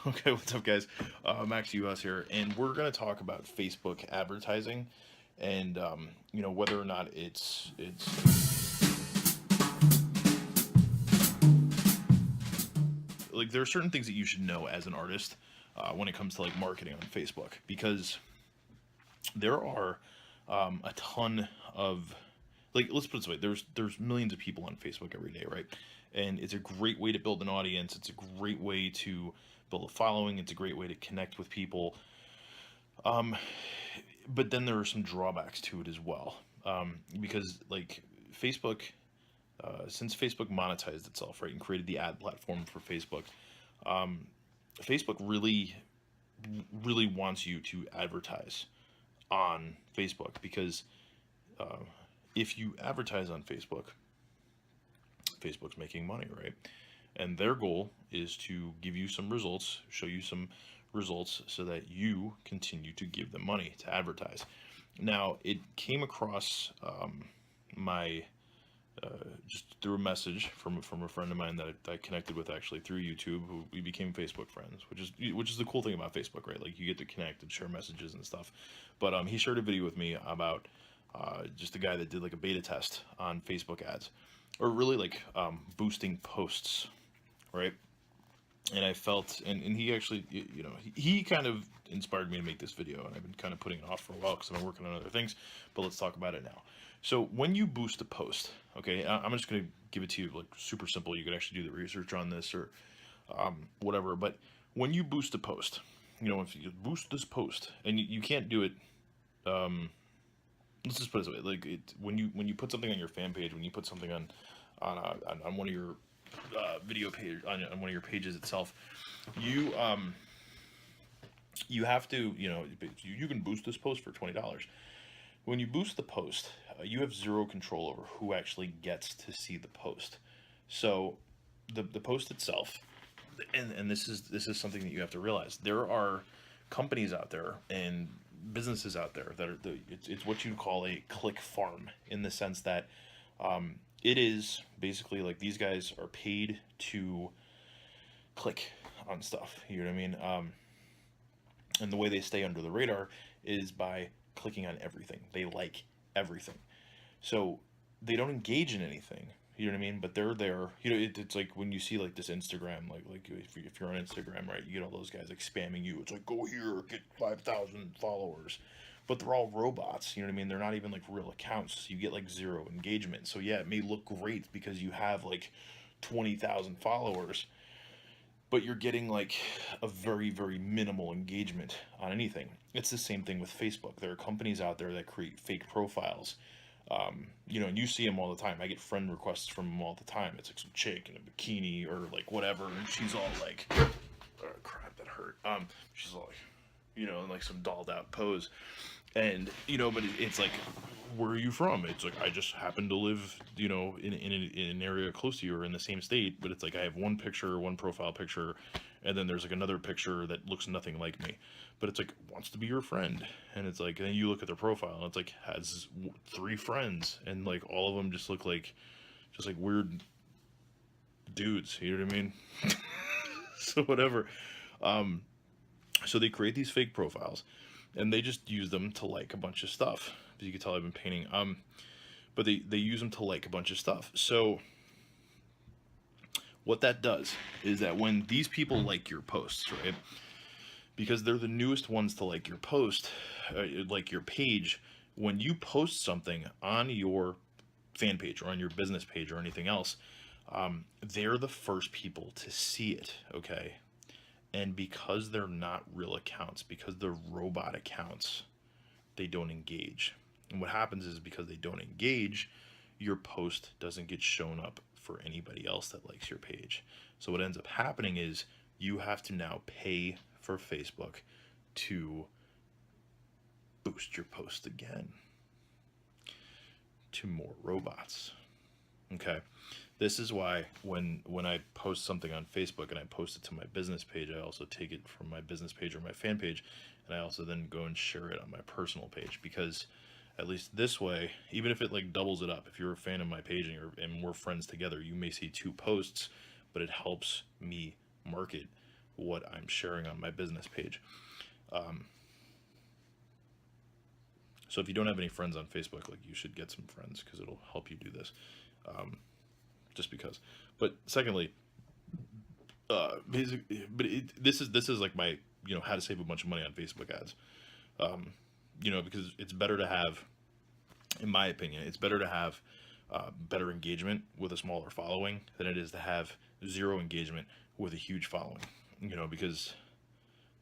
Okay, what's up, guys? Max Juhasz here, and we're going to talk about Facebook advertising, and whether or not it's like there are certain things that you should know as an artist when it comes to like marketing on Facebook, because there are a ton of, like, let's put it this way: there's millions of people on Facebook every day, right? And it's a great way to build an audience. It's a great way to build a following. It's a great way to connect with people. Um, but then there are some drawbacks to it as well, because like Facebook, since Facebook monetized itself, right, and created the ad platform for Facebook, um, Facebook really wants you to advertise on Facebook, because uh, if you advertise on Facebook, Facebook's making money, right? And their goal is to give you some results, show you some results so that you continue to give them money to advertise. Now, it came across my just through a message from a friend of mine that I connected with actually through YouTube, who we became Facebook friends, which is the cool thing about Facebook, right? Like, you get to connect and share messages and stuff. But he shared a video with me about just a guy that did like a beta test on Facebook ads, or really like boosting posts, right? And I felt, and he actually, he kind of inspired me to make this video, and I've been kind of putting it off for a while because I've been working on other things, but let's talk about it now. So when you boost a post, okay, I'm just going to give it to you like super simple. You could actually do the research on this, or whatever, but when you boost a post, if you boost this post, and you can't do it, let's just put it this way, like when you put something on your fan page, when you put something on one of your video page, on one of your pages itself, you you have to, you can boost this post for $20. When you boost the post, you have zero control over who actually gets to see the post. So the post itself, and this is something that you have to realize. There are companies out there and businesses out there that are it's what you call a click farm, in the sense that it is basically like these guys are paid to click on stuff. You know what I mean? And the way they stay under the radar is by clicking on everything. They like everything. So they don't engage in anything. You know what I mean? But they're there. It's like when you see like this Instagram, like if you're on Instagram, right? You get all those guys like spamming you. It's like, go here, get 5,000 followers. But they're all robots. You know what I mean? They're not even like real accounts. You get like zero engagement. So yeah, it may look great because you have like 20,000 followers, but you're getting like a very, very minimal engagement on anything. It's the same thing with Facebook. There are companies out there that create fake profiles. And you see them all the time. I get friend requests from them all the time. It's like some chick in a bikini or like whatever, and she's all like, oh, crap, that hurt. She's all like, in like some dolled out pose, and but it's like, where are you from? It's like, I just happen to live, in an area close to you or in the same state, but it's like I have one picture, one profile picture, and then there's like another picture that looks nothing like me, but it's like wants to be your friend. And it's like, and then you look at their profile and it's like has three friends, and like all of them just look like just like weird dudes. You know what I mean? So whatever. Um, so they create these fake profiles, and they just use them to like a bunch of stuff. As you can tell, I've been painting. But they use them to like a bunch of stuff. So what that does is that when these people like your posts, right? Because they're the newest ones to like your post, like your page, when you post something on your fan page or on your business page or anything else, they're the first people to see it, okay? And because they're not real accounts, because they're robot accounts, they don't engage. And what happens is, because they don't engage, your post doesn't get shown up for anybody else that likes your page. So what ends up happening is you have to now pay for Facebook to boost your post again to more robots. Okay. This is why when I post something on Facebook and I post it to my business page, I also take it from my business page or my fan page, and I also then go and share it on my personal page, because at least this way, even if it like doubles it up, if you're a fan of my page and we're friends together, you may see two posts, but it helps me market what I'm sharing on my business page. So if you don't have any friends on Facebook, like, you should get some friends, because it'll help you do this. Just because. But secondly, this is like my, how to save a bunch of money on Facebook ads. Because it's better to have, in my opinion, it's better to have better engagement with a smaller following than it is to have zero engagement with a huge following. Because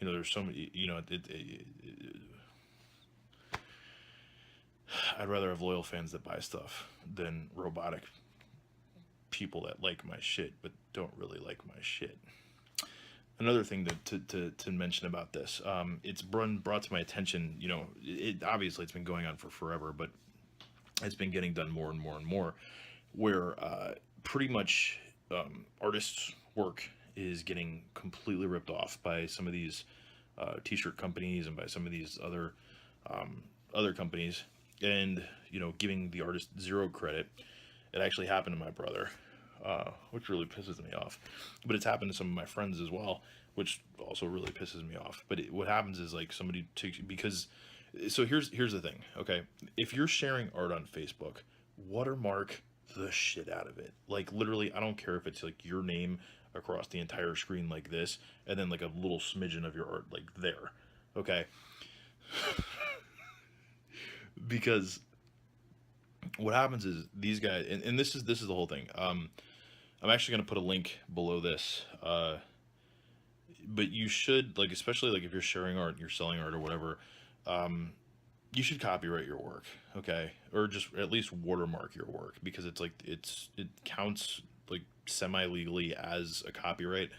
there's so many. I'd rather have loyal fans that buy stuff than robotic people that like my shit but don't really like my shit. Another thing to mention about this, it's brought to my attention. Obviously it's been going on for forever, but it's been getting done more and more and more, where pretty much artists' work is getting completely ripped off by some of these t-shirt companies and by some of these other companies, and giving the artist zero credit. It actually happened to my brother, which really pisses me off. But it's happened to some of my friends as well, which also really pisses me off. But what happens is, like, somebody takes, because, so here's the thing, okay? If you're sharing art on Facebook, watermark the shit out of it. Like, literally, I don't care if it's like your name across the entire screen like this, and then like a little smidgen of your art like there, okay? Because what happens is these guys, and this is the whole thing. I'm actually going to put a link below this, but you should, like, especially like if you're sharing art, you're selling art or whatever, you should copyright your work, okay? Or just at least watermark your work, because it's like, it counts like semi-legally as a copyright,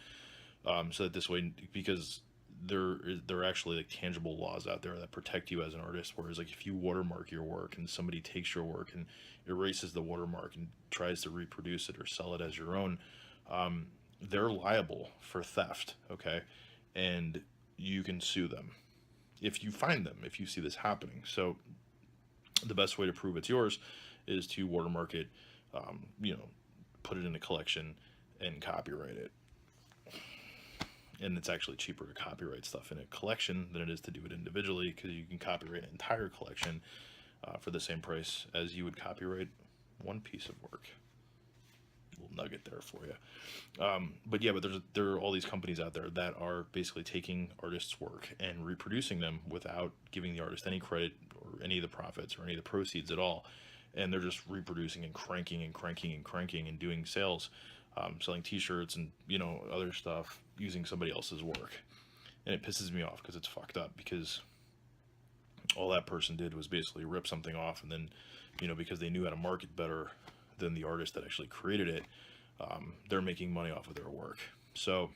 so that this way, because there are actually like tangible laws out there that protect you as an artist. Whereas, like, if you watermark your work and somebody takes your work and erases the watermark and tries to reproduce it or sell it as your own, they're liable for theft, okay? And you can sue them if you find them, if you see this happening. So the best way to prove it's yours is to watermark it, put it in a collection and copyright it. And it's actually cheaper to copyright stuff in a collection than it is to do it individually, because you can copyright an entire collection for the same price as you would copyright one piece of work. Little nugget there for you. But there are all these companies out there that are basically taking artists' work and reproducing them without giving the artist any credit or any of the profits or any of the proceeds at all. And they're just reproducing and cranking and cranking and cranking and doing sales, selling t-shirts and other stuff using somebody else's work. And it pisses me off because it's fucked up, because all that person did was basically rip something off, and then because they knew how to market better than the artist that actually created it, they're making money off of their work. So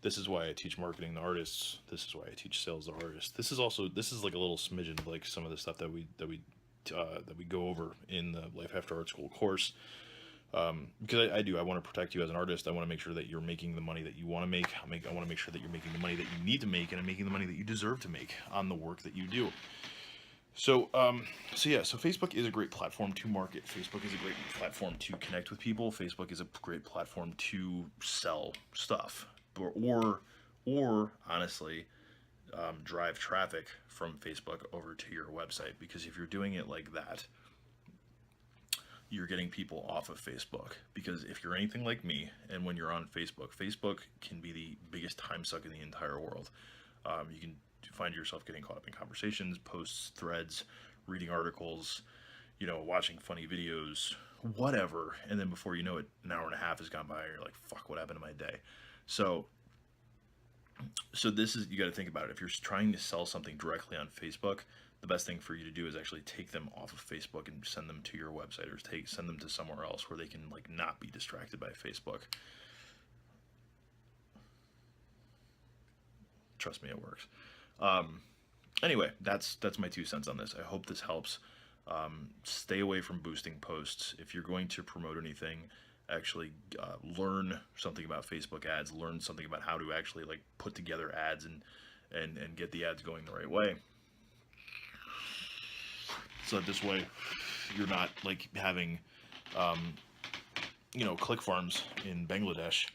this is why I teach marketing to artists. This is why I teach sales to artists. This is like a little smidgen of like some of the stuff that we go over in the Life After Art School course. Because I want to protect you as an artist. I want to make sure that you're making the money that you want to make. I want to make sure that you're making the money that you need to make, and I'm making the money that you deserve to make on the work that you do. So Facebook is a great platform to market. Facebook is a great platform to connect with people. Facebook is a great platform to sell stuff, or honestly, drive traffic from Facebook over to your website. Because if you're doing it like that, you're getting people off of Facebook. Because if you're anything like me, and when you're on Facebook, Facebook can be the biggest time suck in the entire world. You can find yourself getting caught up in conversations, posts, threads, reading articles, watching funny videos, whatever. And then before you know it, an hour and a half has gone by, and you're like, fuck, what happened to my day? So this is, you got to think about it. If you're trying to sell something directly on Facebook, the best thing for you to do is actually take them off of Facebook and send them to your website, or send them to somewhere else where they can like not be distracted by Facebook. Trust me, it works. Anyway, that's my 2 cents on this. I hope this helps. Stay away from boosting posts. If you're going to promote anything, actually learn something about Facebook ads, learn something about how to actually like put together ads and get the ads going the right way. So that this way you're not like having, click farms in Bangladesh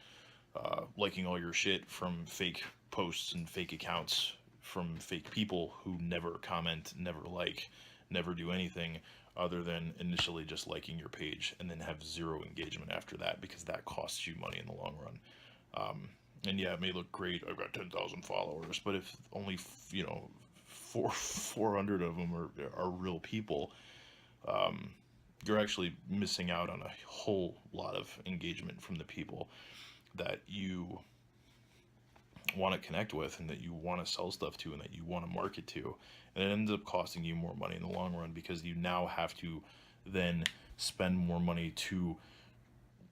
liking all your shit from fake posts and fake accounts from fake people who never comment, never like, never do anything other than initially just liking your page and then have zero engagement after that, because that costs you money in the long run. And yeah, it may look great, I've got 10,000 followers, but if only, 400 of them are real people, you're actually missing out on a whole lot of engagement from the people that you want to connect with and that you want to sell stuff to and that you want to market to. And it ends up costing you more money in the long run, because you now have to then spend more money to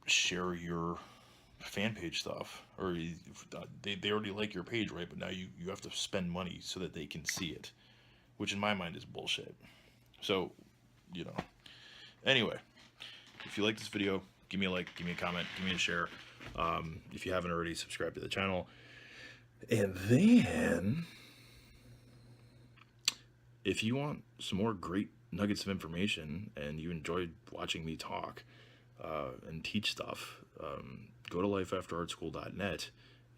share your fan page stuff, or they already like your page, right? But now you have to spend money so that they can see it, which in my mind is bullshit. So, anyway, if you like this video, give me a like, give me a comment, give me a share. If you haven't already, subscribe to the channel. And then, if you want some more great nuggets of information and you enjoyed watching me talk and teach stuff, go to lifeafterartschool.net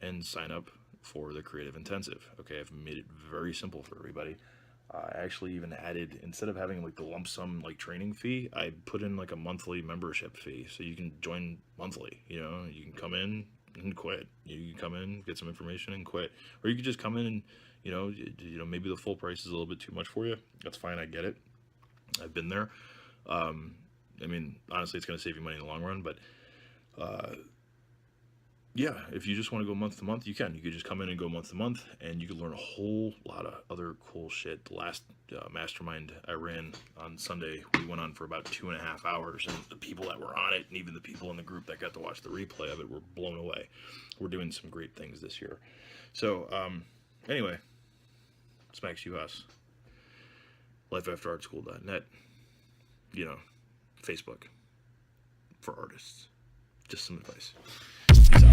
and sign up for the Creative Intensive. Okay, I've made it very simple for everybody. I actually even added, instead of having like the lump sum like training fee, I put in like a monthly membership fee, so you can join monthly. You can come in and quit. You can come in, get some information and quit, or you can just come in and maybe the full price is a little bit too much for you. That's fine, I get it. I've been there. I mean, honestly, it's going to save you money in the long run, but yeah, if you just want to go month to month, you can. You could just come in and go month to month, and you could learn a whole lot of other cool shit. The last mastermind I ran on Sunday, we went on for about 2.5 hours, and the people that were on it, and even the people in the group that got to watch the replay of it, were blown away. We're doing some great things this year. So, anyway, it's Max Juhasz, lifeafterartschool.net, Facebook for artists. Just some advice. Peace out.